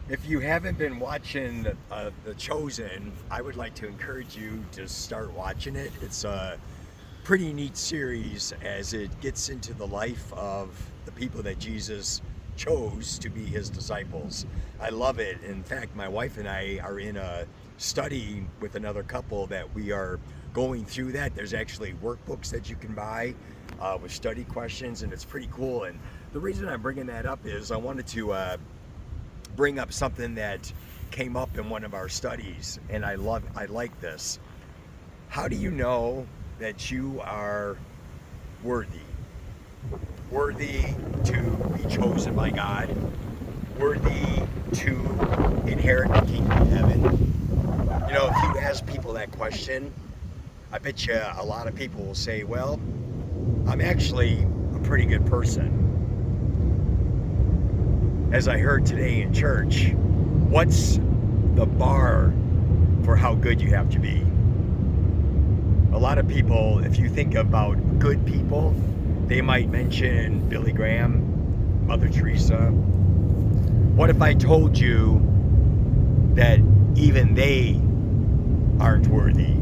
If you haven't been watching The Chosen, I would like to encourage you to start watching it. It's a pretty neat series as it gets into the life of the people that Jesus chose to be his disciples. I love it. In fact, my wife and I are in a study with another couple that we are going through that. There's actually workbooks that you can buy with study questions, and it's pretty cool. And the reason I'm bringing that up is I wanted to bring up something that came up in one of our studies, and I like this. How do you know that you are worthy? Worthy to be chosen by God, worthy to inherit the kingdom of heaven. You know, if you ask people that question, I bet you a lot of people will say, well, I'm actually a pretty good person. As I heard today in church, what's the bar for how good you have to be? A lot of people, if you think about good people, they might mention Billy Graham, Mother Teresa. What if I told you that even they aren't worthy?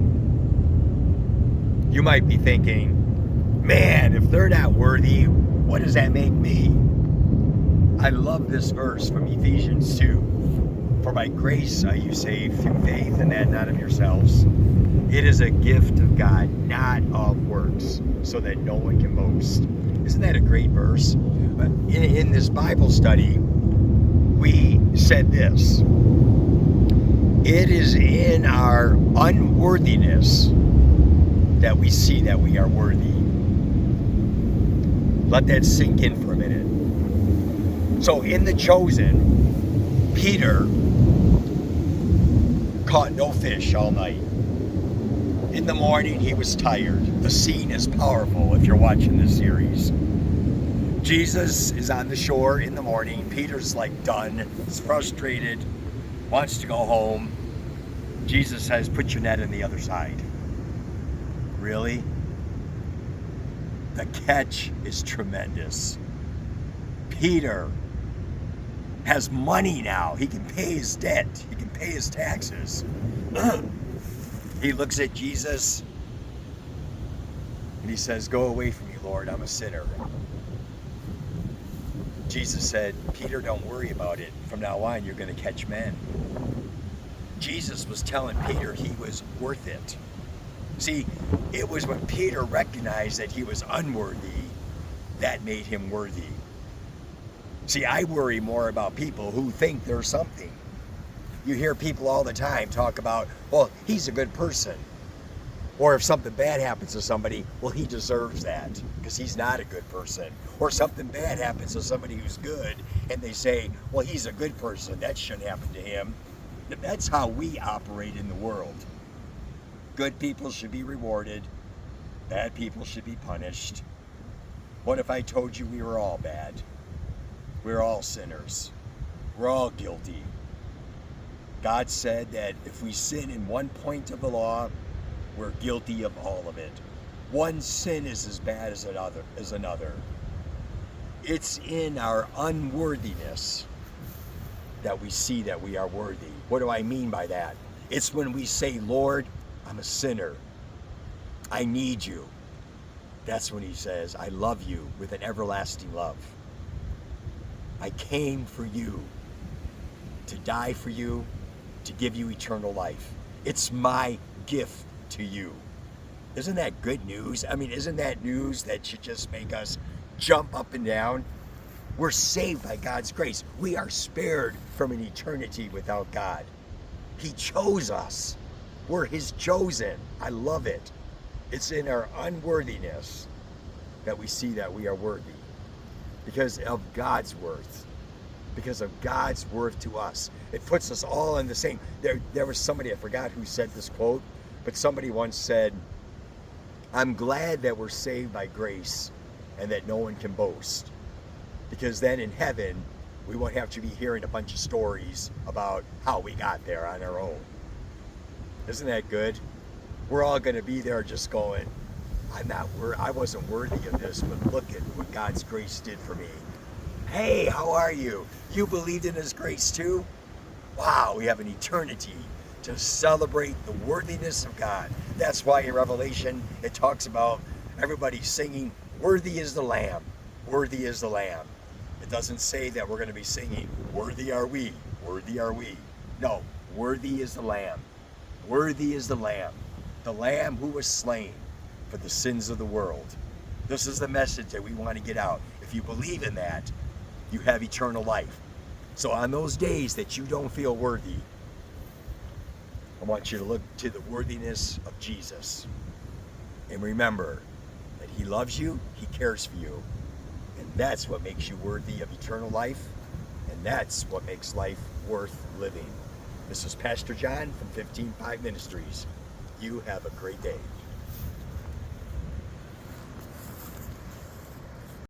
You might be thinking, man, if they're not worthy, what does that make me? I love this verse from Ephesians 2. For by grace are you saved through faith, and that not of yourselves. It is a gift of God, not of works, so that no one can boast. Isn't that a great verse? In this Bible study, we said this. It is in our unworthiness that we see that we are worthy. Let that sink in for a minute. So in The Chosen, Peter caught no fish all night. In the morning, he was tired. The scene is powerful if you're watching this series. Jesus is on the shore in the morning. Peter's like done. He's frustrated, wants to go home. Jesus says, put your net on the other side. Really? The catch is tremendous. Peter has money now. He can pay his debt. He can pay his taxes. He looks at Jesus and he says, go away from me, Lord, I'm a sinner. Jesus said, Peter, don't worry about it. From now on, you're going to catch men. Jesus was telling Peter he was worth it. See, it was when Peter recognized that he was unworthy that made him worthy. See, I worry more about people who think they're something. You hear people all the time talk about, well, he's a good person. Or if something bad happens to somebody, well, he deserves that because he's not a good person. Or something bad happens to somebody who's good and they say, well, he's a good person. That shouldn't happen to him. That's how we operate in the world. Good people should be rewarded. Bad people should be punished. What if I told you we were all bad? We're all sinners. We're all guilty. God said that if we sin in one point of the law, we're guilty of all of it. One sin is as bad as another. It's in our unworthiness that we see that we are worthy. What do I mean by that? It's when we say, Lord, I'm a sinner. I need you. That's when he says, I love you with an everlasting love. I came for you, to die for you, to give you eternal life. It's my gift to you. Isn't that good news? I mean, isn't that news that should just make us jump up and down? We're saved by God's grace. We are spared from an eternity without God. He chose us. We're his chosen. I love it. It's in our unworthiness that we see that we are worthy. Because of God's worth. Because of God's worth to us. It puts us all in the same. There was somebody, I forgot who said this quote, but somebody once said, I'm glad that we're saved by grace and that no one can boast. Because then in heaven, we won't have to be hearing a bunch of stories about how we got there on our own. Isn't that good? We're all going to be there just going, I wasn't worthy of this, but look at what God's grace did for me. Hey, how are you? You believed in his grace too? Wow, we have an eternity to celebrate the worthiness of God. That's why in Revelation it talks about everybody singing, "Worthy is the Lamb, worthy is the Lamb." It doesn't say that we're going to be singing, "Worthy are we, worthy are we." No, worthy is the Lamb, worthy is the Lamb who was slain for the sins of the world. This is the message that we want to get out. If you believe in that, you have eternal life. So on those days that you don't feel worthy, I want you to look to the worthiness of Jesus. And remember that he loves you, he cares for you. And that's what makes you worthy of eternal life. And that's what makes life worth living. This is Pastor John from 15:5 Ministries. You have a great day.